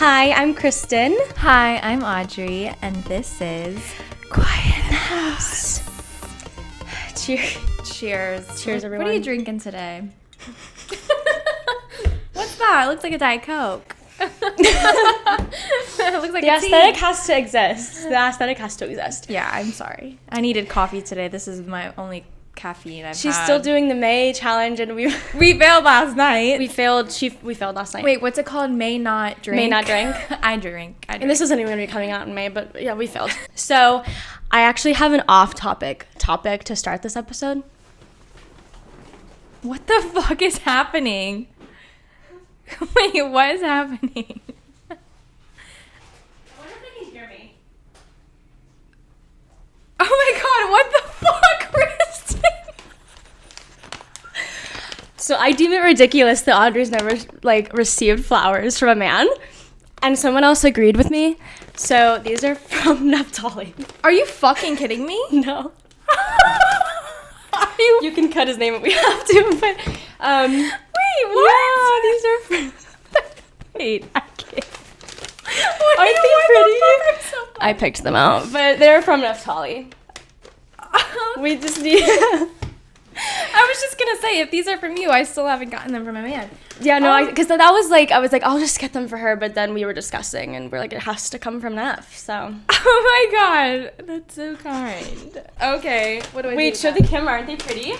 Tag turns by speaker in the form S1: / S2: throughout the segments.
S1: Hi, I'm Kristen.
S2: Hi, I'm Audrey, and this is
S1: Quiet in the House.
S2: Cheers.
S1: Cheers, everyone.
S2: What are you drinking today? What's that? It looks like a Diet Coke. It looks like
S1: The
S2: a
S1: aesthetic
S2: tea.
S1: has to exist. The aesthetic has to exist.
S2: Yeah, I'm sorry. I needed coffee today. This is my only caffeine I've
S1: She's
S2: had.
S1: still doing the May challenge, and we
S2: failed last night.
S1: we failed. We failed last night.
S2: Wait, what's it called? May not drink.
S1: May not drink.
S2: I drink.
S1: And this isn't even going to be coming out in May, but yeah, we failed. So, I actually have an off-topic topic to start this episode.
S2: What the fuck is happening? Wait, what is happening?
S1: I wonder if they can hear me.
S2: Oh my god, what the fuck, Kristen?
S1: So I deem it ridiculous that Audrey's never received flowers from a man, and someone else agreed with me. So these are from Naphtali.
S2: Are you fucking kidding me?
S1: No,
S2: Are you?
S1: you can cut his name if we have to. But
S2: Wait, what?
S1: yeah, these are from.
S2: Wait, I can't.
S1: Aren't they pretty? I picked them out, but they're from Naphtali. We just need.
S2: I was just gonna say, if these are from you, I still haven't gotten them from a man.
S1: Yeah, no, because that was I was like, I'll just get them for her, but then we were discussing, and we're like, it has to come from Neph, so.
S2: Oh my god, that's so kind. Okay, what do I do?
S1: Wait,
S2: with
S1: show
S2: that?
S1: the camera, aren't they pretty?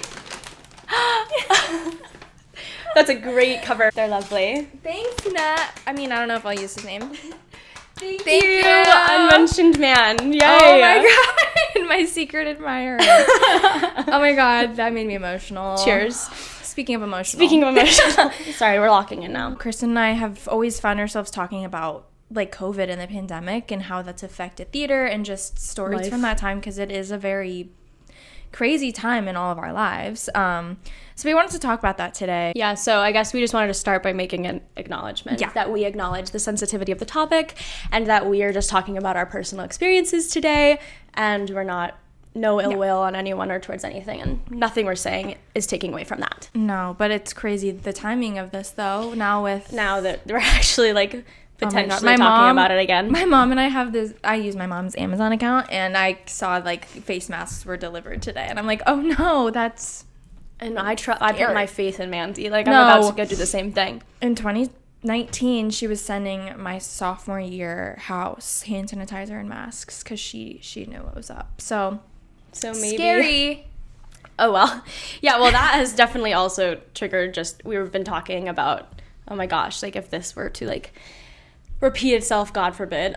S1: That's a great cover. They're lovely.
S2: Thanks, Nat. I mean, I don't know if I'll use his name.
S1: Thank
S2: you.
S1: Unmentioned man. Yay.
S2: Oh my god, my secret admirer. Oh my god, that made me emotional.
S1: Cheers.
S2: Speaking of emotional.
S1: Speaking of emotional. Sorry, we're locking in now.
S2: Kristen and I have always found ourselves talking about like COVID and the pandemic and how that's affected theater and just stories
S1: Life.
S2: from that time, because it is a very crazy time in all of our lives. So we wanted to talk about that today.
S1: Yeah, so I guess we just wanted to start by making an acknowledgement.
S2: Yeah.
S1: That we acknowledge the sensitivity of the topic and that we are just talking about our personal experiences today, and we're not no ill will on anyone or towards anything, and nothing we're saying is taking away from that.
S2: No, but it's crazy the timing of this though. Now
S1: that we're actually potentially
S2: My
S1: talking
S2: mom-
S1: about it again.
S2: my mom and I have this. I use my mom's Amazon account, and I saw face masks were delivered today, and I'm like, oh no, that's.
S1: And I put my faith in Mandy. I'm
S2: No.
S1: about to go do the same thing.
S2: In 2019, she was sending my sophomore year house hand sanitizer and masks because she knew what was up. So
S1: maybe.
S2: scary.
S1: Oh, well. Yeah, well, that has definitely also triggered we've been talking about, oh my gosh, if this were to, repeat itself, God forbid,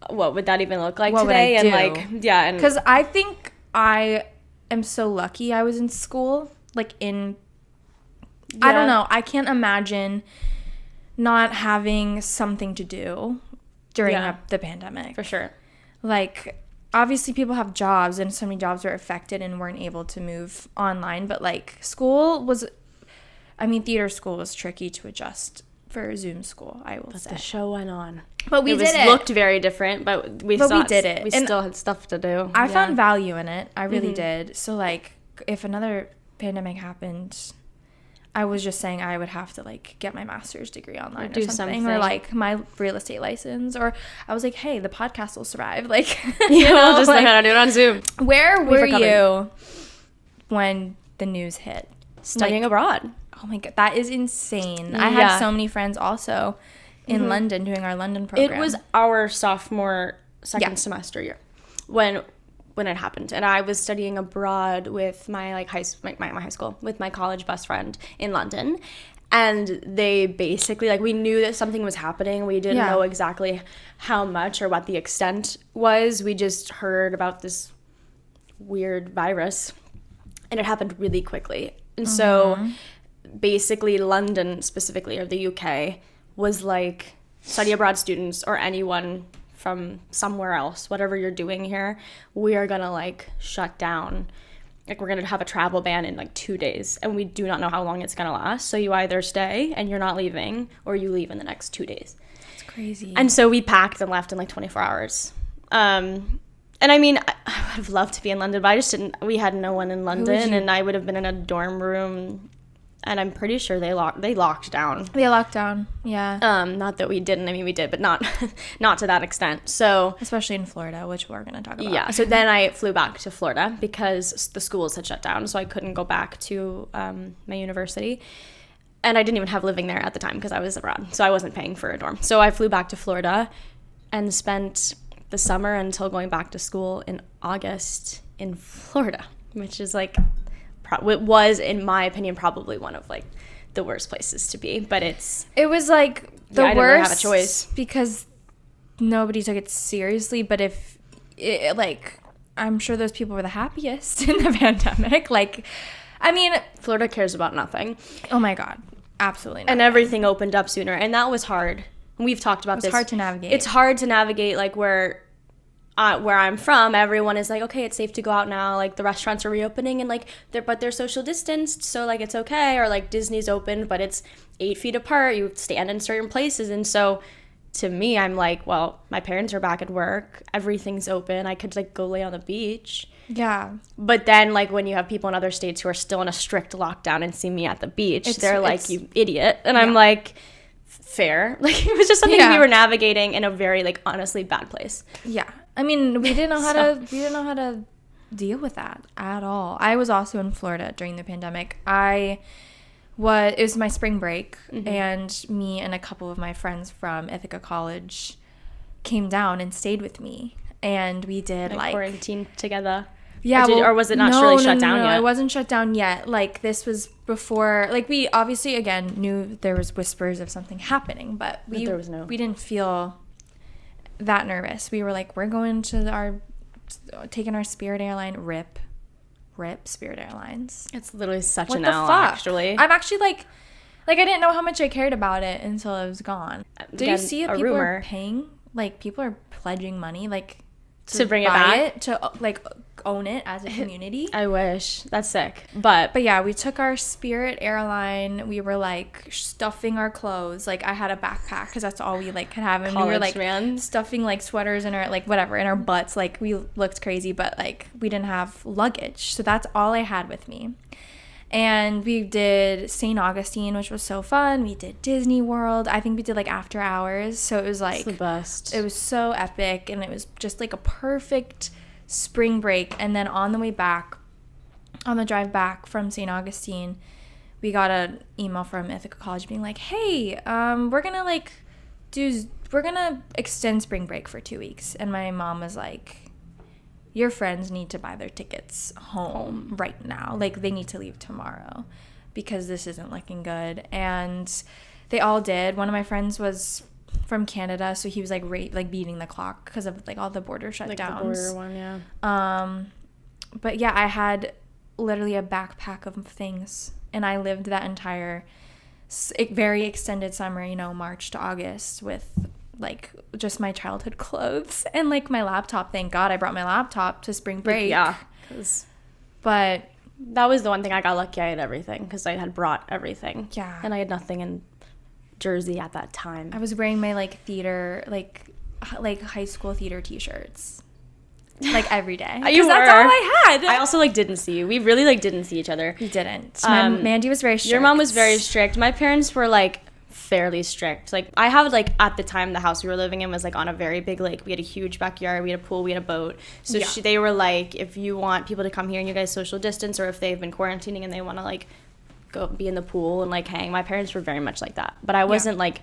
S1: what would that even look like
S2: What would
S1: today?
S2: I
S1: And,
S2: do?
S1: and.
S2: Because I think I am so lucky I was in school, I don't know. I can't imagine not having something to do during the pandemic.
S1: For sure.
S2: Obviously people have jobs, and so many jobs were affected and weren't able to move online, but school was, theater school was tricky to adjust for Zoom school, I will say.
S1: The show went on.
S2: But we did it.
S1: Looked very different, but we
S2: did it.
S1: We
S2: And
S1: still had stuff to do.
S2: I found value in it. I really did. So if another pandemic happened, I was just saying I would have to get my master's degree online or something. Or my real estate license, or I was like, hey, the podcast will survive.
S1: We'll just learn how to do it on Zoom.
S2: Where were you when the news hit?
S1: Studying abroad.
S2: Oh my god, that is insane. I had so many friends also in London doing our London program.
S1: It was our sophomore second semester year when it happened, and I was studying abroad with my high school with my college best friend in London, and they basically we knew that something was happening. We didn't know exactly how much or what the extent was. We just heard about this weird virus, and it happened really quickly, and so basically London specifically, or the UK, was study abroad students or anyone from somewhere else, whatever you're doing here, we are gonna shut down. We're gonna have a travel ban in 2 days, and we do not know how long it's gonna last. So you either stay and you're not leaving, or you leave in the next 2 days.
S2: It's crazy.
S1: And so we packed and left in 24 hours. And I would have loved to be in London, but I just didn't. We had no one in London, and I would have been in a dorm room And I'm pretty sure they locked down.
S2: They locked down, yeah.
S1: Not that we didn't. I mean, we did, but not to that extent. So
S2: especially in Florida, which we're going to talk about.
S1: Yeah. So then I flew back to Florida because the schools had shut down, so I couldn't go back to my university. And I didn't even have living there at the time because I was abroad, so I wasn't paying for a dorm. So I flew back to Florida and spent the summer until going back to school in August in Florida, which is like, it was, in my opinion, probably one of like the worst places to be. But it
S2: was like the
S1: I didn't
S2: worst
S1: really have a choice
S2: because nobody took it seriously. But I'm sure those people were the happiest in the pandemic. Like, I mean,
S1: Florida cares about nothing.
S2: Oh my God, absolutely nothing.
S1: And everything opened up sooner, and that was hard. We've talked about this.
S2: It's hard to navigate.
S1: It's hard to navigate, like, where I'm from, everyone is like, okay, it's safe to go out now. Like, the restaurants are reopening, and, like, they're social distanced, so, like, it's okay. Or, like, Disney's open, but it's 8 feet apart. You stand in certain places. And so, to me, I'm like, well, my parents are back at work. Everything's open. I could, like, go lay on the beach.
S2: Yeah.
S1: But then, like, when you have people in other states who are still in a strict lockdown and see me at the beach, they're like, you idiot. And I'm like, fair. Like, it was just something we were navigating in a very, like, honestly bad place.
S2: Yeah. I mean, we didn't know how to deal with that at all. I was also in Florida during the pandemic. It was my spring break, and me and a couple of my friends from Ithaca College came down and stayed with me, and we did like
S1: quarantine together.
S2: Yeah,
S1: or was it not really shut down yet?
S2: No, it wasn't shut down yet. Like, this was before, like, we obviously, again, knew there was whispers of something happening, but we didn't feel that nervous. We were like, we're going to taking our Spirit airline, rip Spirit Airlines.
S1: It's literally such
S2: what
S1: an
S2: the
S1: L,
S2: fuck?
S1: actually.
S2: I'm actually like I didn't know how much I cared about it until it was gone. Did you see that people are paying, like, people are pledging money, like,
S1: to bring it back?
S2: To, like, own it as a community?
S1: I wish. That's sick. But
S2: yeah, we took our Spirit airline. We were, like, stuffing our clothes. Like, I had a backpack because that's all we, like, could have. And we were, like, stuffing, like, sweaters in our, like, whatever, in our butts. Like, we looked crazy, but, like, we didn't have luggage. So that's all I had with me. And we did St. Augustine, which was so fun. We did Disney World. I think we did, like, after hours. So it was, like,
S1: it's the best.
S2: It was so epic. And it was just, like, a perfect spring break. And then on the way back, on the drive back from St. Augustine, we got an email from Ithaca College being like, hey, we're gonna extend spring break for 2 weeks. And my mom was like, your friends need to buy their tickets home right now. Like, they need to leave tomorrow because this isn't looking good. And they all did. One of my friends was from Canada, so he was like beating the clock because of, like, all the border shutdowns. Like the
S1: border one, yeah.
S2: But yeah, I had literally a backpack of things, and I lived that entire very extended summer, you know, March to August, with, like, just my childhood clothes and, like, my laptop. Thank God I brought my laptop to spring break.
S1: Yeah.
S2: But
S1: that was the one thing I got lucky. I had everything because I had brought everything.
S2: Yeah.
S1: And I had nothing in Jersey at that time.
S2: I was wearing my, like, theater, like high school theater t-shirts, like, every day. Because that's all I had.
S1: I also, like, didn't see you. We really, like, didn't see each other.
S2: We didn't. Mandy was very strict.
S1: Your mom was very strict. My parents were, like, fairly strict. Like, I have, like, at the time, the house we were living in was, like, on a very big lake. We had a huge backyard. We had a pool. We had a boat. So they were like, if you want people to come here and you guys social distance, or if they've been quarantining and they want to, like, go be in the pool and, like, hang. My parents were very much like that. But I wasn't, like,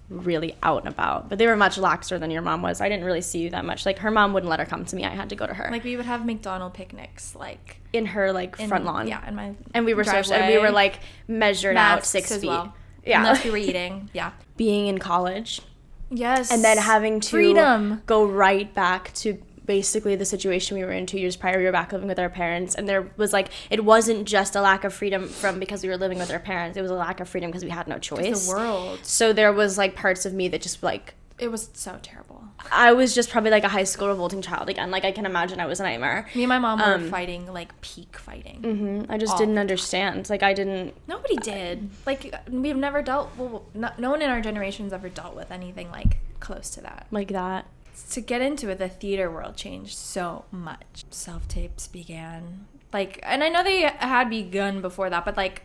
S1: really out and about. But they were much laxer than your mom was. I didn't really see you that much. Like, her mom wouldn't let her come to me. I had to go to her.
S2: Like, we would have McDonald's picnics, like,
S1: in her, like, front lawn.
S2: Yeah, in my
S1: and we were
S2: driveway.
S1: and we were, like, measured out 6 feet.
S2: Well.
S1: Yeah.
S2: Unless we were eating. Yeah.
S1: Being in college.
S2: Yes.
S1: And then having to
S2: freedom.
S1: Go right back to basically the situation we were in 2 years prior. We were back living with our parents. And there was, like, it wasn't just a lack of freedom because we were living with our parents. It was a lack of freedom because we had no choice.
S2: The world.
S1: So there was, like, parts of me that just, like...
S2: It was so terrible.
S1: I was just probably, like, a high school revolting child again. Like, I can imagine I was a nightmare.
S2: Me and my mom were fighting, like, peak fighting.
S1: Mm-hmm. I just didn't understand. Like, I didn't...
S2: Nobody did. Like, we've never dealt... Well, no one in our generation's ever dealt with anything, like, close to that.
S1: Like that.
S2: To get into it, the theater world changed so much. Self-tapes began. Like, and I know they had begun before that, but, like,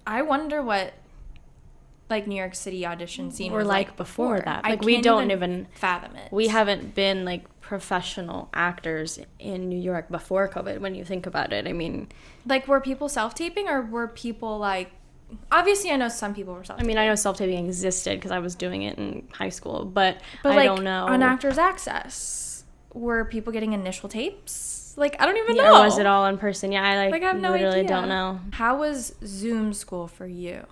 S2: I wonder what like New York City audition scene
S1: or
S2: was
S1: like before that. Like
S2: I
S1: we
S2: can't
S1: don't even
S2: fathom it.
S1: We haven't been like professional actors in New York before COVID. When you think about it, I mean,
S2: like were people self-taping or were people like? Obviously, I know some people were self-taping.
S1: I mean, I know self-taping existed because I was doing it in high school, but I
S2: like,
S1: don't know.
S2: On Actors Access, were people getting initial tapes? Like, I don't even know.
S1: Or was it all in person? Yeah, I
S2: have no
S1: literally
S2: idea.
S1: don't know.
S2: How was Zoom school for you?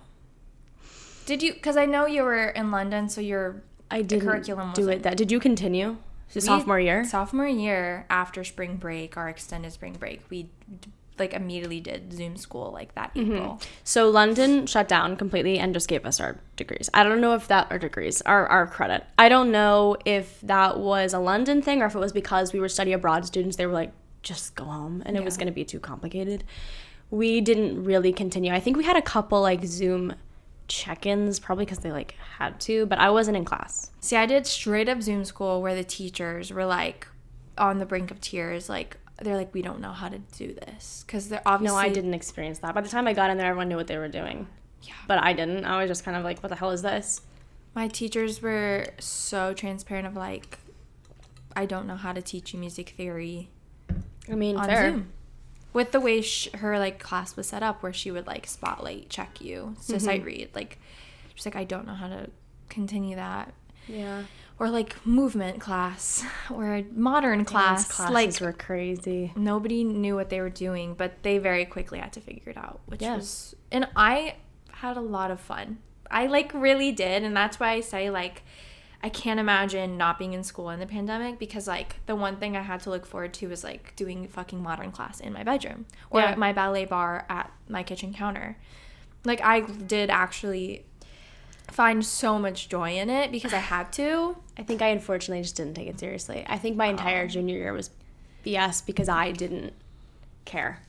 S2: Did you? Because I know you were in London, so the curriculum
S1: do it. That did you continue to sophomore year?
S2: Sophomore year after spring break, our extended spring break, we like immediately did Zoom school like that April.
S1: So London shut down completely and just gave us our degrees. I don't know if that our degrees, our credit. I don't know if that was a London thing or if it was because we were study abroad students. They were like, just go home, and it was going to be too complicated. We didn't really continue. I think we had a couple like Zoom check-ins, probably because they like had to, but I wasn't in class.
S2: See, I did straight up Zoom school where the teachers were like on the brink of tears, like they're like, we don't know how to do this because they're obviously.
S1: No, I didn't experience that. By the time I got in there, everyone knew what they were doing.
S2: Yeah,
S1: but I didn't. I was just kind of like, what the hell is this?
S2: My teachers were so transparent of like, I don't know how to teach you music theory.
S1: I mean,
S2: on
S1: fair.
S2: Zoom. With the way her like class was set up, where she would like spotlight check you to sight read, like she's like, I don't know how to continue that.
S1: Yeah.
S2: Or like movement class or modern class.
S1: Classes
S2: like
S1: were crazy.
S2: Nobody knew what they were doing, but they very quickly had to figure it out, which was, and I had a lot of fun. I like really did, and that's why I say like I can't imagine not being in school in the pandemic because, like, the one thing I had to look forward to was, like, doing fucking modern class in my bedroom or at my ballet bar at my kitchen counter. Like, I did actually find so much joy in it because I had to.
S1: I think I unfortunately just didn't take it seriously. I think my entire junior year was BS because I didn't care.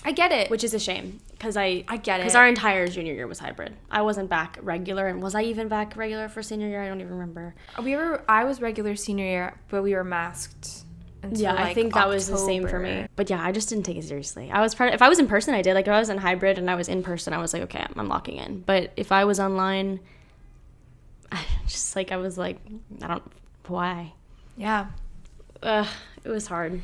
S2: I get it.
S1: Which is a shame because I
S2: get it.
S1: Because our entire junior year was hybrid. I wasn't back regular, and was I even back regular for senior year? I don't even remember.
S2: I was regular senior year, but we were masked. Until, like,
S1: I think that was the same for me. But yeah, I just didn't take it seriously. If I was in person, I did. Like if I was in hybrid and I was in person, I was like, okay, I'm locking in. But if I was online, I was like, I don't, why?
S2: Yeah.
S1: It was hard.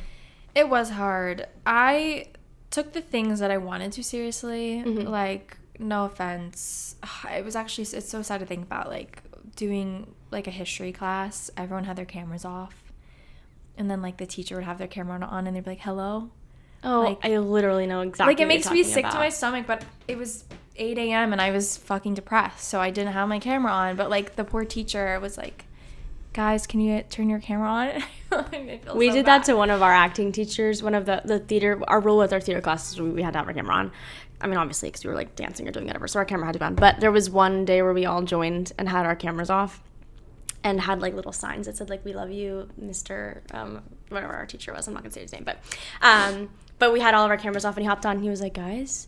S2: It was hard. I took the things that I wanted to seriously. Like, no offense. It was actually, it's so sad to think about, like, doing, like, a history class. Everyone had their cameras off. And then, like, the teacher would have their camera on, and they'd be like, hello?
S1: Oh, like, I literally know exactly
S2: like, it makes me sick
S1: about.
S2: to my stomach, but it was 8 a.m., and I was fucking depressed, so I didn't have my camera on. But, like, the poor teacher was like, guys, can you turn your camera on?
S1: We did that to one of our acting teachers. One of the theater, our rule with our theater classes, we had to have our camera on. I mean, obviously, because we were, like, dancing or doing whatever, so our camera had to be on. But there was one day where we all joined and had our cameras off and had, like, little signs that said, like, we love you, Mr. Whatever our teacher was. I'm not going to say his name. But we had all of our cameras off, and he hopped on, and he was like, guys.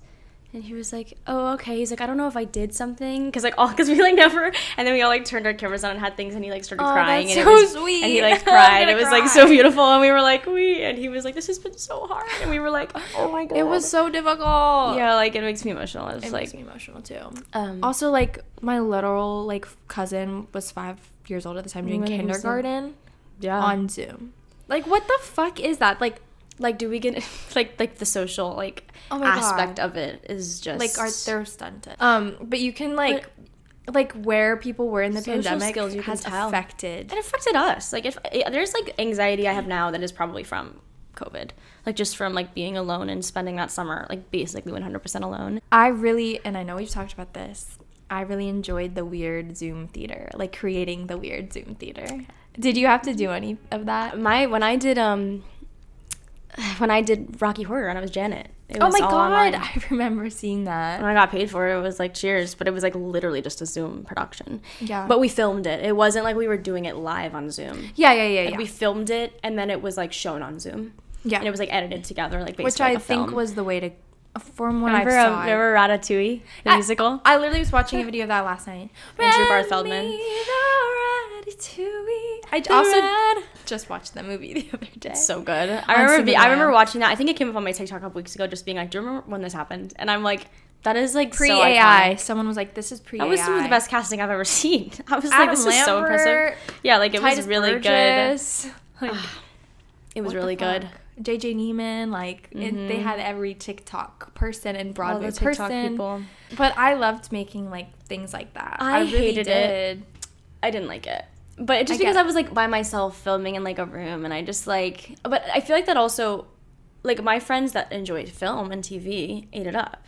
S1: And he was like, oh, okay. He's like, I don't know if I did something. Because we, like, never. And then we all, like, turned our cameras on and had things. And he, like, started crying.
S2: That's
S1: and
S2: so
S1: it was
S2: sweet.
S1: And he, like, cried. It was, like, so beautiful. And we were like, and he was like, this has been so hard. And we were like, oh, my God.
S2: It was so difficult.
S1: Yeah, like, it makes me emotional.
S2: It makes me emotional, too. Also, like, my literal, like, cousin was 5 years old at the time doing kindergarten on Zoom. Like, what the fuck is that? Like, do we get like the social aspect of it is just like they're stunted. But you can like where people were in the pandemic
S1: skills
S2: has affected.
S1: It affected us. Like if there's like anxiety I have now that is probably from COVID, like just from like being alone and spending that summer like basically 100% alone.
S2: I really, and I know we've talked about this, I really enjoyed the weird Zoom theater, like creating the weird Zoom theater. Did you have to do any of that? When I did Rocky Horror and I was Janet. It was oh my God,
S1: online.
S2: I remember seeing that.
S1: When I got paid for it, it was like cheers, but it was like literally just a Zoom production.
S2: Yeah.
S1: But we filmed it. It wasn't like we were doing it live on Zoom.
S2: Yeah.
S1: We filmed it and then it was like shown on Zoom.
S2: Yeah.
S1: And it was like edited together, like basically
S2: which
S1: like
S2: I think
S1: film.
S2: Was the way to, from what I saw.
S1: Remember Ratatouille, the musical?
S2: I literally was watching a video of that last night.
S1: Andrew Barth Feldman.
S2: I also just watched that movie the other day.
S1: It's so good. I remember watching that. I think it came up on my TikTok a couple weeks ago just being like, do you remember when this happened? And I'm like, That is like
S2: pre-AI. So someone was like, "This is pre-AI."
S1: That was some of the best casting I've ever seen. I was like, "This is so impressive." Yeah, like it was really good. Like, it was really good.
S2: JJ Neiman, like they had every TikTok person and Broadway person. People. But I loved making like things like that.
S1: I really hated it. I didn't like it. But just because I was like by myself filming in like a room, and I just like, but I feel like that also, like my friends that enjoy film and TV ate it up.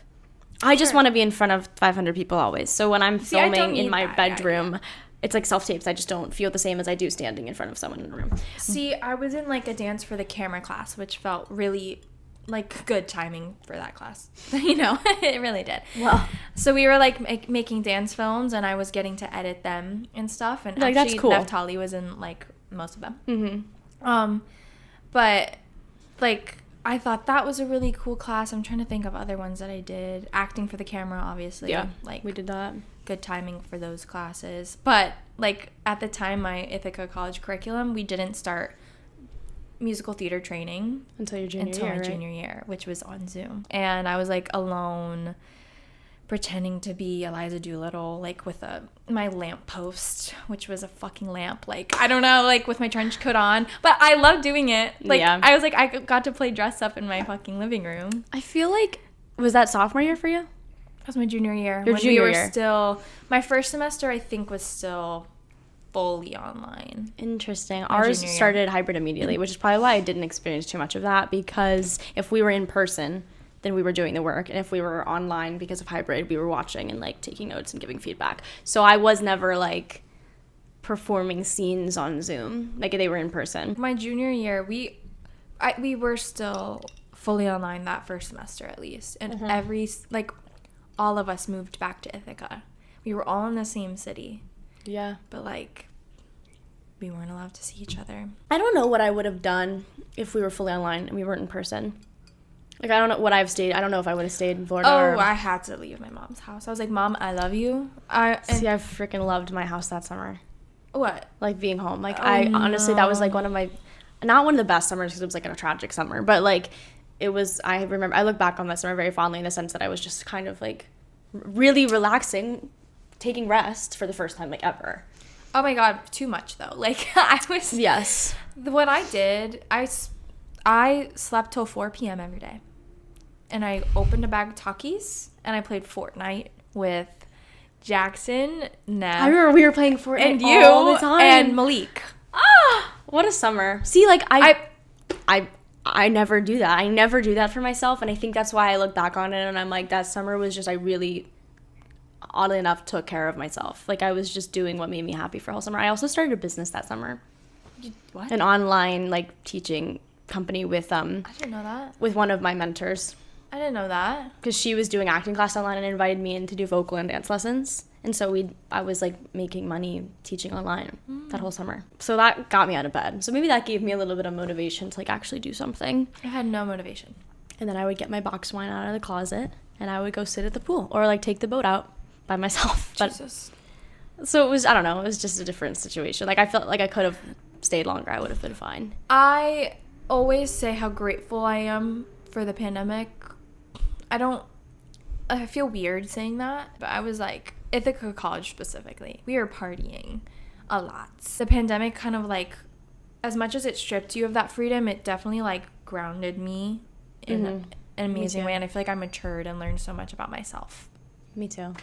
S1: I just want to be in front of 500 people always. So when I'm filming in my bedroom, it's like self-tapes. I just don't feel the same as I do standing in front of someone in a room.
S2: See, I was in like a dance for the camera class, which felt really like good timing for that class. You know, it really did. Well, so we were like making dance films, and I was getting to edit them and stuff. And like, actually, that's cool. Neftali was in like most of them. Mm-hmm. But like, I thought that was a really cool class. I'm trying to think of other ones that I did. Acting for the camera, obviously.
S1: Yeah,
S2: like
S1: we did that.
S2: Good timing for those classes. But like at the time, my Ithaca College curriculum, we didn't start musical theater training
S1: until my junior
S2: year, which was on Zoom. And I was like alone, pretending to be Eliza Doolittle, like with my lamp post, which was a fucking lamp, like I don't know, like with my trench coat on. But I loved doing it. Like I was like, I got to play dress up in my fucking living room.
S1: I feel like, was that sophomore year for you?
S2: That was my junior year.
S1: Your junior year.
S2: Still, my first semester I think was still fully online.
S1: Interesting. Ours started hybrid immediately, which is probably why I didn't experience too much of that, because if we were in person, then we were doing the work, and if we were online because of hybrid, we were watching and like taking notes and giving feedback. So I was never like performing scenes on Zoom, like they were in person.
S2: My junior year, we were still fully online that first semester at least, and all of us moved back to Ithaca. We were all in the same city.
S1: Yeah.
S2: But, like, we weren't allowed to see each other.
S1: I don't know what I would have done if we were fully online and we weren't in person. Like, I don't know what I don't know if I would have stayed in Florida.
S2: Oh, I had to leave my mom's house. I was like, Mom, I love you.
S1: I freaking loved my house that summer.
S2: What?
S1: Like, being home. Like, honestly, that was, like, one of my, not one of the best summers because it was, like, a tragic summer. But, like, it was, I look back on that summer very fondly in the sense that I was just kind of, like, really relaxing, taking rest for the first time, like, ever.
S2: Oh my God, too much though. Like, I was...
S1: Yes.
S2: What I did, I slept till 4 p.m. every day. And I opened a bag of Takis, and I played Fortnite with Jackson, Nev.
S1: I remember we were playing Fortnite
S2: and you,
S1: all the time.
S2: And Malik.
S1: Ah, what a summer. See, like, I never do that. I never do that for myself, and I think that's why I look back on it, and I'm like, that summer was just, I really... oddly enough, took care of myself. Like, I was just doing what made me happy for all summer. I also started a business that summer.
S2: What?
S1: An online, like, teaching company with,
S2: I didn't know that.
S1: With one of my mentors.
S2: I didn't know that.
S1: Because she was doing acting class online and invited me in to do vocal and dance lessons. And so I was, like, making money teaching online that whole summer. So that got me out of bed. So maybe that gave me a little bit of motivation to, like, actually do something.
S2: I had no motivation.
S1: And then I would get my box wine out of the closet, and I would go sit at the pool. Or, like, take the boat out by myself.
S2: Jesus.
S1: So it was, I don't know, it was just a different situation. Like, I felt like I could have stayed longer. I would have been fine.
S2: I always say how grateful I am for the pandemic. I feel weird saying that, but I was like, Ithaca College specifically, we were partying a lot. The pandemic kind of like, as much as it stripped you of that freedom, it definitely like grounded me in an amazing way. And I feel like I matured and learned so much about myself.
S1: Me too.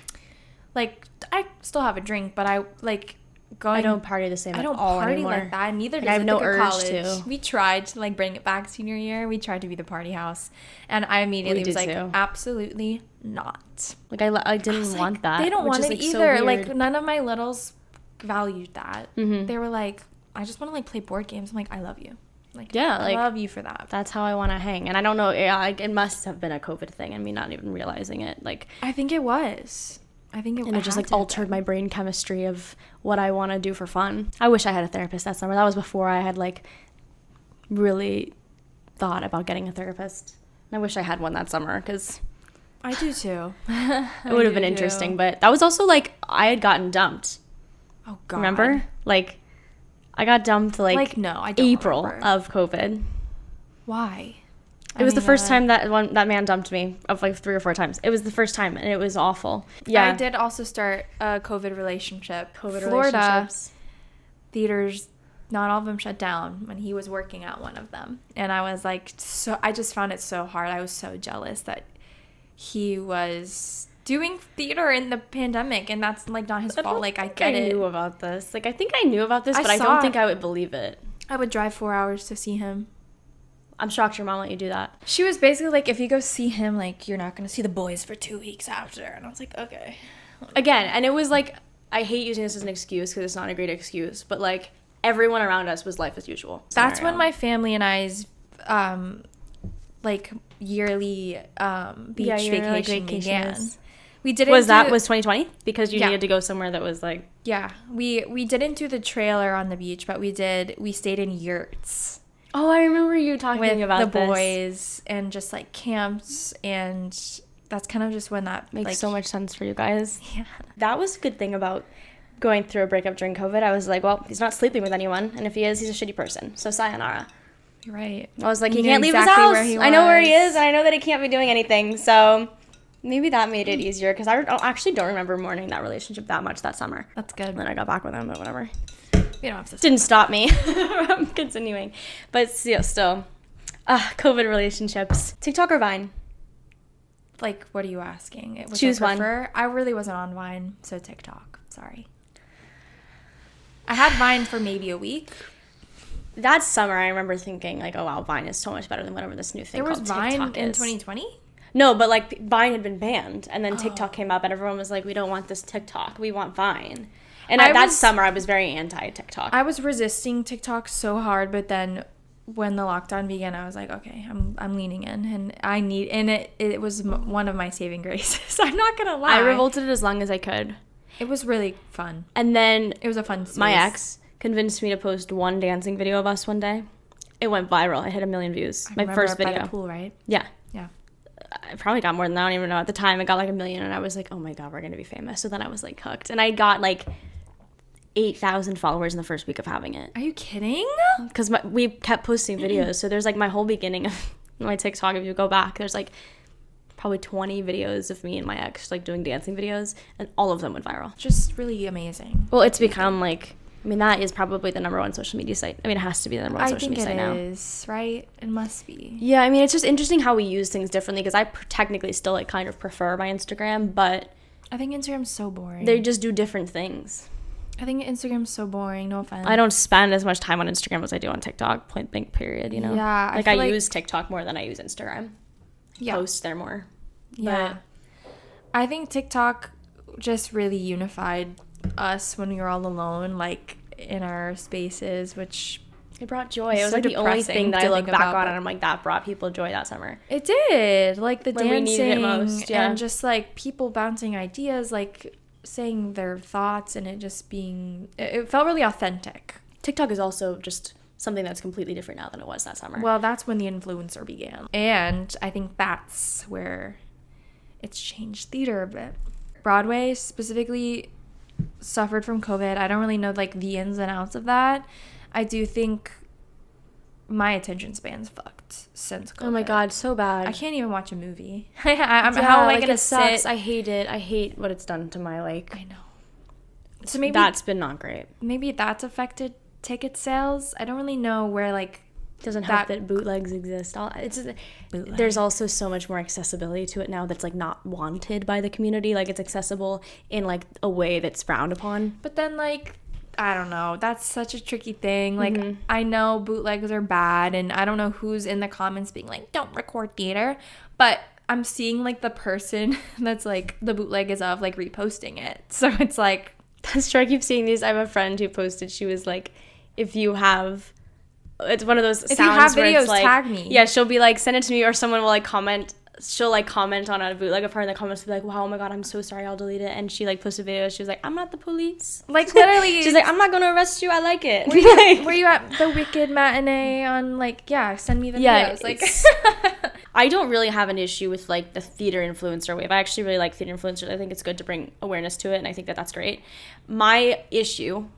S2: Like, I still have a drink, but I like going.
S1: I don't party the same at all anymore.
S2: I don't party like that. Neither does
S1: I have no urge
S2: college.
S1: to.
S2: We tried to like bring it back senior year. We tried to be the party house, and I immediately was like, absolutely not.
S1: Like I didn't want that.
S2: They don't want it either. So like none of my littles valued that. They were like, I just want to like play board games. I'm like, I love you. Like, yeah, I love you for that.
S1: That's how I want to hang. And I don't know, it must have been a COVID thing and me not even realizing it. Like,
S2: I think it was. And
S1: it just like altered my brain chemistry of what I want to do for fun. I wish I had a therapist that summer. That was before I had like really thought about getting a therapist. And I wish I had one that summer because
S2: I do too.
S1: It would have been interesting. But that was also like I had gotten dumped.
S2: Oh God!
S1: Remember? Like I got dumped like no, I don't April remember. Of COVID.
S2: Why?
S1: It was the first time that man dumped me of like 3 or 4 times. It was the first time, and it was awful.
S2: Yeah, I did also start a COVID relationship. Florida theaters, not all of them shut down when he was working at one of them, and I was like, so I just found it so hard. I was so jealous that he was doing theater in the pandemic, and that's like not his fault. Like I get it.
S1: I knew about this. Like I think I knew about this, but I don't think I would believe it.
S2: I would drive 4 hours to see him.
S1: I'm shocked your mom let you do that.
S2: She was basically like, if you go see him, like, you're not going to see the boys for 2 weeks after. And I was like, okay.
S1: Again, and it was like, I hate using this as an excuse because it's not a great excuse, but like, everyone around us was life as usual.
S2: That's when my family and I's, like, yearly beach vacation began. We didn't
S1: was 2020? Because you needed to go somewhere that was like...
S2: Yeah. We didn't do the trailer on the beach, but we stayed in yurts.
S1: Oh, I remember you talking about
S2: the boys and just like camps, and that's kind of just when that
S1: makes so much sense for you guys.
S2: Yeah.
S1: That was a good thing about going through a breakup during COVID. I was like, well, he's not sleeping with anyone, and if he is, he's a shitty person. So sayonara.
S2: You're right.
S1: I was like, he can't leave his house. I know where he is, and I know that he can't be doing anything. So maybe that made it easier because I actually don't remember mourning that relationship that much that summer.
S2: That's good.
S1: And then I got back with him, but whatever.
S2: You don't have to.
S1: Didn't stop me from continuing. But still. COVID relationships. TikTok or Vine?
S2: Like, what are you asking?
S1: Choose one.
S2: I really wasn't on Vine, so TikTok. Sorry. I had Vine for maybe a week.
S1: That summer, I remember thinking, like, oh, wow, Vine is so much better than whatever this new thing called TikTok is.
S2: There was Vine in 2020?
S1: No, but, like, Vine had been banned, and then TikTok came up, and everyone was like, we don't want this TikTok. We want Vine. And that summer, I was very anti-TikTok.
S2: I was resisting TikTok so hard, but then when the lockdown began, I was like, okay, I'm leaning in, and it was one of my saving graces. I'm not gonna lie.
S1: I revolted it as long as I could.
S2: It was really fun.
S1: And then
S2: it was a fun series.
S1: My ex convinced me to post one dancing video of us one day. It went viral. It hit 1 million views. My first video.
S2: By the pool, right?
S1: Yeah.
S2: Yeah.
S1: I probably got more than that. I don't even know. At the time, I got like 1 million, and I was like, oh my God, we're going to be famous. So then I was like hooked. And I got like 8,000 followers in the first week of having it.
S2: Are you kidding?
S1: Because we kept posting videos. So there's like my whole beginning of my TikTok. If you go back, there's like probably 20 videos of me and my ex like doing dancing videos, and all of them went viral.
S2: Just really amazing.
S1: Well, it's become like, I mean, that is probably the #1 social media site. I mean, it has to be the #1 social media site now.
S2: I think it is, right? It must be.
S1: Yeah, I mean, it's just interesting how we use things differently, because I technically still like kind of prefer my Instagram, but
S2: I think Instagram's so boring.
S1: They just do different things.
S2: I think Instagram's so boring. No offense.
S1: I don't spend as much time on Instagram as I do on TikTok. Point blank. Period. You know.
S2: Yeah.
S1: Like I use TikTok more than I use Instagram.
S2: Yeah.
S1: Post there more.
S2: Yeah. I think TikTok just really unified us when we were all alone, like in our spaces, which
S1: it brought joy. It was like the only thing that I look back on and I'm like, that brought people joy that summer.
S2: It did. Like the
S1: when
S2: dancing
S1: we needed it most, yeah.
S2: And just like people bouncing ideas, like saying their thoughts, and it just being, it felt really authentic.
S1: TikTok is also just something that's completely different now than it was that summer.
S2: Well, that's when the influencer began. And I think that's where it's changed theater a bit. Broadway specifically suffered from COVID. I don't really know like the ins and outs of that. I do think my attention span's fucked since COVID.
S1: Oh my God, so bad.
S2: I can't even watch a movie. How am I gonna sit?
S1: I hate it. I hate what it's done to my like.
S2: I know. So maybe
S1: that's been not great.
S2: Maybe that's affected ticket sales. I don't really know where like.
S1: Doesn't help that bootlegs exist. There's also so much more accessibility to it now that's like not wanted by the community. Like it's accessible in like a way that's frowned upon.
S2: But then like, I don't know. That's such a tricky thing. Like I know bootlegs are bad, and I don't know who's in the comments being like, don't record theater. But I'm seeing like the person that's like the bootleg is of like reposting it. So it's like.
S1: That's true. I keep seeing these. I have a friend who posted, she was like, if you have. It's one of those sounds
S2: if you have
S1: where
S2: videos,
S1: it's like,
S2: tag me.
S1: Yeah, she'll be like, send it to me, or someone will like comment. She'll like comment on a bootleg of her in the comments, be like, wow, oh my God, I'm so sorry, I'll delete it. And she like posted videos. She was like, I'm not the police.
S2: Like literally,
S1: she's like, I'm not gonna arrest you. I like it.
S2: Were you at the Wicked matinee on like, yeah, send me the videos. Like,
S1: I don't really have an issue with like the theater influencer wave. I actually really like theater influencers. I think it's good to bring awareness to it, and I think that that's great. My issue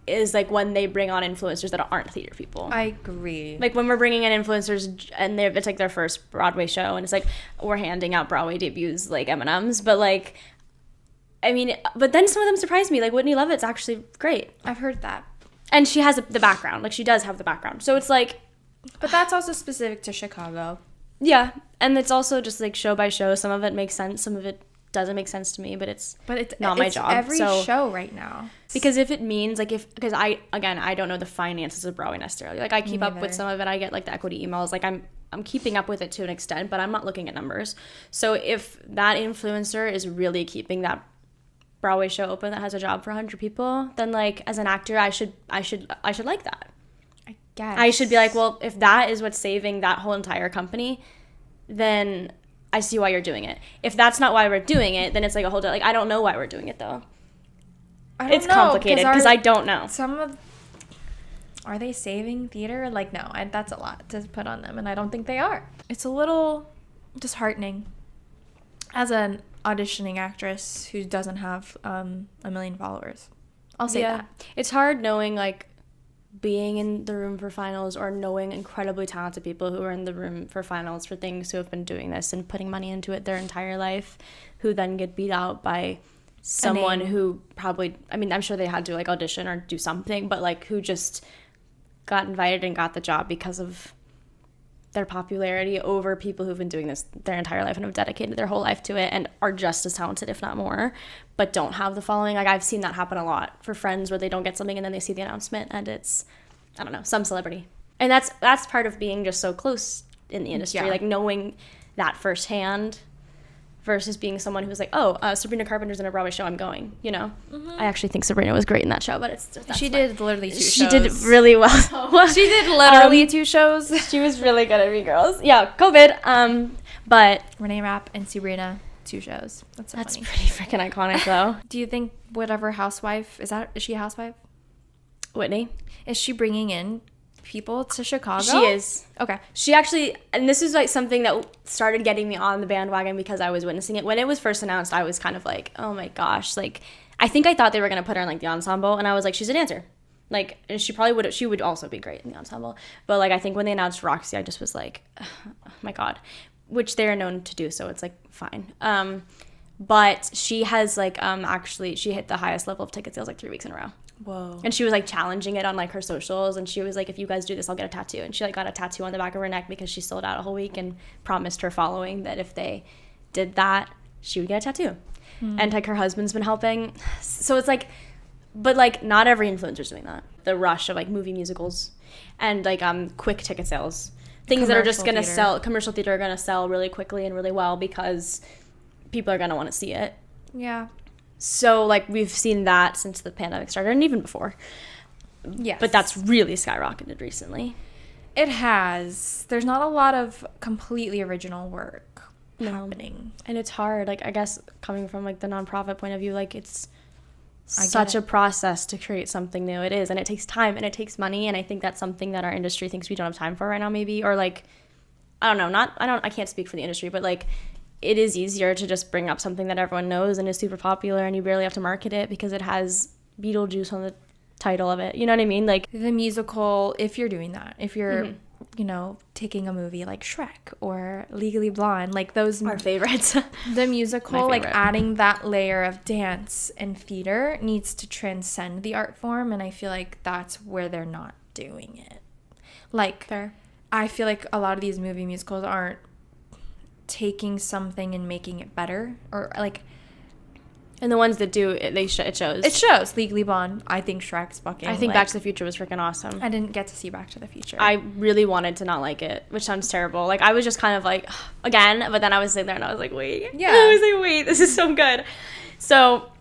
S1: is like when they bring on influencers that aren't theater people.
S2: I agree.
S1: Like when we're bringing in influencers and it's like their first Broadway show, and it's like we're handing out Broadway debuts like M&Ms, but like, I mean, but then some of them surprised me. Like Whitney Lovett's actually great.
S2: I've heard that.
S1: And she has the background. Like she does have the background. So it's like.
S2: But that's also specific to Chicago.
S1: Yeah. And it's also just like show by show. Some of it makes sense. Some of it doesn't make sense to me, but it's not my job.
S2: Every show right now.
S1: Because if it means like because I don't know the finances of Broadway necessarily. Like I keep up with some of it. I get like the equity emails. Like I'm keeping up with it to an extent, but I'm not looking at numbers. So if that influencer is really keeping that Broadway show open that has a job for 100 people, then like as an actor, I should like that.
S2: I guess
S1: I should be like, well, if that is what's saving that whole entire company, then I see why you're doing it. If that's not why we're doing it, then it's like a whole like I don't know why we're doing it though. It's complicated because I don't know.
S2: Are they saving theater? Like no, that's a lot to put on them, and I don't think they are. It's a little disheartening as an auditioning actress who doesn't have a million followers. I'll say that.
S1: It's hard knowing like being in the room for finals or knowing incredibly talented people who are in the room for finals for things who have been doing this and putting money into it their entire life, who then get beat out by someone who probably, I mean, I'm sure they had to like audition or do something, but like who just got invited and got the job because of their popularity over people who've been doing this their entire life and have dedicated their whole life to it and are just as talented, if not more, but don't have the following. Like I've seen that happen a lot for friends where they don't get something and then they see the announcement and it's, I don't know, some celebrity. And that's part of being just so close in the industry, like knowing that firsthand versus being someone who's like, oh, Sabrina Carpenter's in a Broadway show, I'm going, you know? Mm-hmm. I actually think Sabrina was great in that show, but it's just,
S2: she did literally 2 shows.
S1: She did really well.
S2: She did literally 2 shows.
S1: She was really good at Mean Girls. Yeah, COVID. But
S2: Renee Rapp and Sabrina, 2 shows. That's
S1: funny. Pretty freaking iconic, though.
S2: Do you think whatever housewife is she a housewife?
S1: Whitney,
S2: is she bringing in people to Chicago?
S1: She is. Okay. She actually, and this is like something that started getting me on the bandwagon because I was witnessing it. When it was first announced, I was kind of like, oh my gosh. Like, I think I thought they were going to put her in like the ensemble, and I was like, she's a dancer. Like, and she would also be great in the ensemble. But like, I think when they announced Roxy, I just was like, oh my God, which they're known to do. So it's like, fine. But she has like, actually, she hit the highest level of ticket sales like 3 weeks in a row.
S2: Whoa.
S1: And she was like challenging it on like her socials, and she was like, if you guys do this, I'll get a tattoo. And she like got a tattoo on the back of her neck because she sold out a whole week and promised her following that if they did that, she would get a tattoo. And like her husband's been helping. So it's like, but like not every influencer's doing that. The rush of like movie musicals and like quick ticket sales, things that are just gonna sell, commercial theater are gonna sell really quickly and really well because people are gonna want to see it.
S2: Yeah.
S1: So, like, we've seen that since the pandemic started, and even before.
S2: Yes.
S1: But that's really skyrocketed recently.
S2: It has. There's not a lot of completely original work happening.
S1: And it's hard. Like, I guess, coming from, like, the nonprofit point of view, like, it's such a process to create something new. It is. And it takes time, and it takes money, and I think that's something that our industry thinks we don't have time for right now, maybe. Or, like, I don't know. I can't speak for the industry, but, like, it is easier to just bring up something that everyone knows and is super popular and you barely have to market it because it has Beetlejuice on the title of it. You know what I mean? Like
S2: the musical, if you're doing that, if you're, you know, taking a movie like Shrek or Legally Blonde, like those
S1: our favorites.
S2: The musical, like adding that layer of dance and theater needs to transcend the art form, and I feel like that's where they're not doing it. Like,
S1: fair.
S2: I feel like a lot of these movie musicals aren't taking something and making it better, or like,
S1: and the ones that do it, it shows
S2: Legally Blonde. I think Shrek's fucking,
S1: I think Back to the Future was freaking awesome.
S2: I didn't get to see Back to the Future.
S1: I really wanted to not like it, which sounds terrible. Like, I was just kind of like, again, but then I was sitting there and I was like, wait, this is so good. So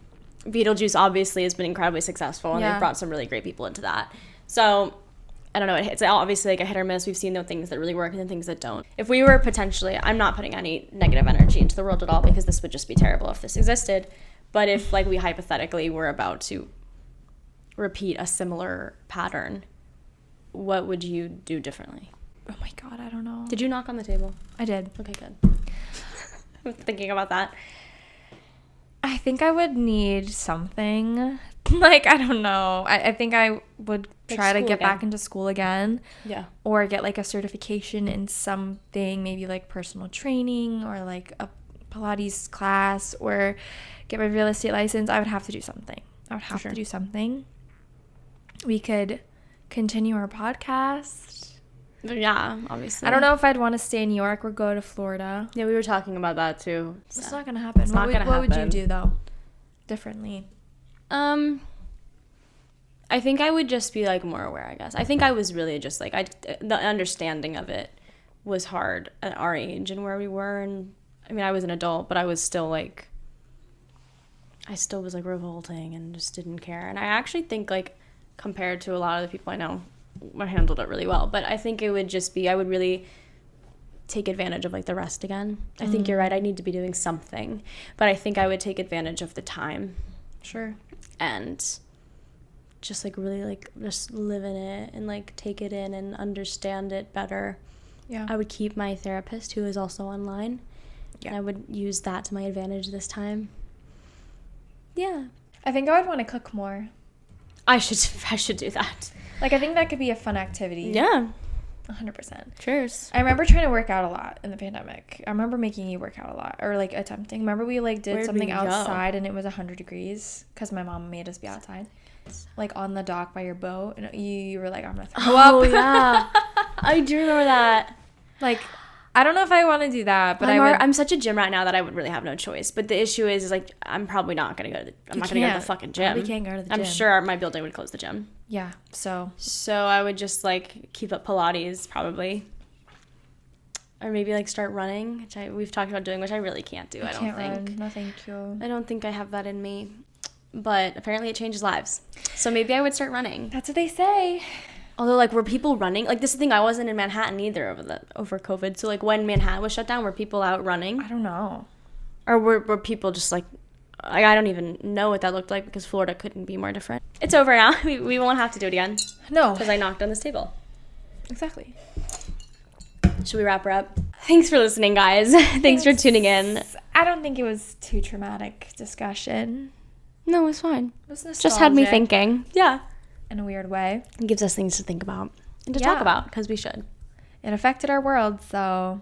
S1: Beetlejuice obviously has been incredibly successful, and they've brought some really great people into that. So I don't know, it's obviously like a hit or miss. We've seen the things that really work and the things that don't. If we were potentially, I'm not putting any negative energy into the world at all because this would just be terrible if this existed. But if like we hypothetically were about to repeat a similar pattern, what would you do differently?
S2: Oh my God, I don't know.
S1: Did you knock on the table?
S2: I did.
S1: Okay, good. I'm thinking about that.
S2: I think I would need something Like, I don't know. I think I would try to get back into school again.
S1: Yeah.
S2: Or get, like, a certification in something, maybe, like, personal training or, like, a Pilates class, or get my real estate license. I would have to do something. To do something. We could continue our podcast.
S1: Yeah, obviously.
S2: I don't know if I'd want to stay in New York or go to Florida.
S1: Yeah, we were talking about that too.
S2: So. It's not gonna happen. What would you do though, differently?
S1: I think I would just be like more aware. I guess I think I was really just like the understanding of it was hard at our age and where we were, and I mean I was an adult, but I was still like revolting and just didn't care. And I actually think like compared to a lot of the people I know, I handled it really well. But I think it would just be I would really take advantage of like the rest again. I think you're right. I need to be doing something, but I think I would take advantage of the time.
S2: Sure.
S1: And just like really like just live in it and like take it in and understand it better.
S2: Yeah.
S1: I would keep my therapist who is also online. Yeah. And I would use that to my advantage this time. Yeah.
S2: I think I would want to cook more.
S1: I should do that.
S2: Like I think that could be a fun activity.
S1: Yeah.
S2: 100%.
S1: Cheers.
S2: I remember trying to work out a lot in the pandemic. I remember making you work out a lot, or like attempting. Remember we like did something outside and it was 100 degrees because my mom made us be outside, like on the dock by your boat, and you were like, I'm gonna throw up.
S1: Oh yeah, I do remember that.
S2: Like, I don't know if I want to do that, but
S1: I'm such a gym rat now that I would really have no choice. But the issue is like I'm probably not gonna go to the fucking gym.
S2: We can't go to the gym.
S1: I'm sure my building would close the gym.
S2: Yeah, so
S1: I would just like keep up Pilates probably, or maybe like start running, which we've talked about doing, which I really can't do. I don't think.
S2: Run. No, thank you.
S1: I don't think I have that in me, but apparently it changes lives. So maybe I would start running.
S2: That's what they say.
S1: Although, like, were people running? Like, this is the thing. I wasn't in Manhattan either over COVID. So, like, when Manhattan was shut down, were people out running?
S2: I don't know.
S1: Or were people just like I don't even know what that looked like because Florida couldn't be more different. It's over now. We won't have to do it again.
S2: No.
S1: Because I knocked on this table.
S2: Exactly.
S1: Should we wrap her up? Thanks for listening, guys. Thanks for tuning in.
S2: I don't think it was too traumatic discussion.
S1: No, it was fine.
S2: It was nostalgic.
S1: Just had me thinking. Yeah.
S2: In a weird way.
S1: It gives us things to think about and to talk about because we should.
S2: It affected our world, so.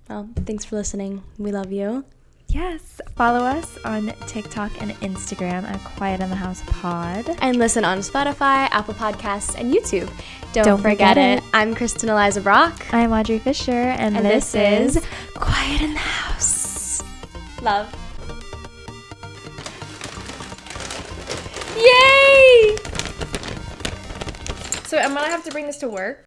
S1: Well, thanks for listening. We love you.
S2: Yes. Follow us on TikTok and Instagram at Quiet in the House Pod.
S1: And listen on Spotify, Apple Podcasts, and YouTube. Don't forget it. I'm Kristen Eliza Brock.
S2: I'm Audrey Fisher, and this is
S1: Quiet in the House. Love.
S2: Yay! So I'm going to have to bring this to work.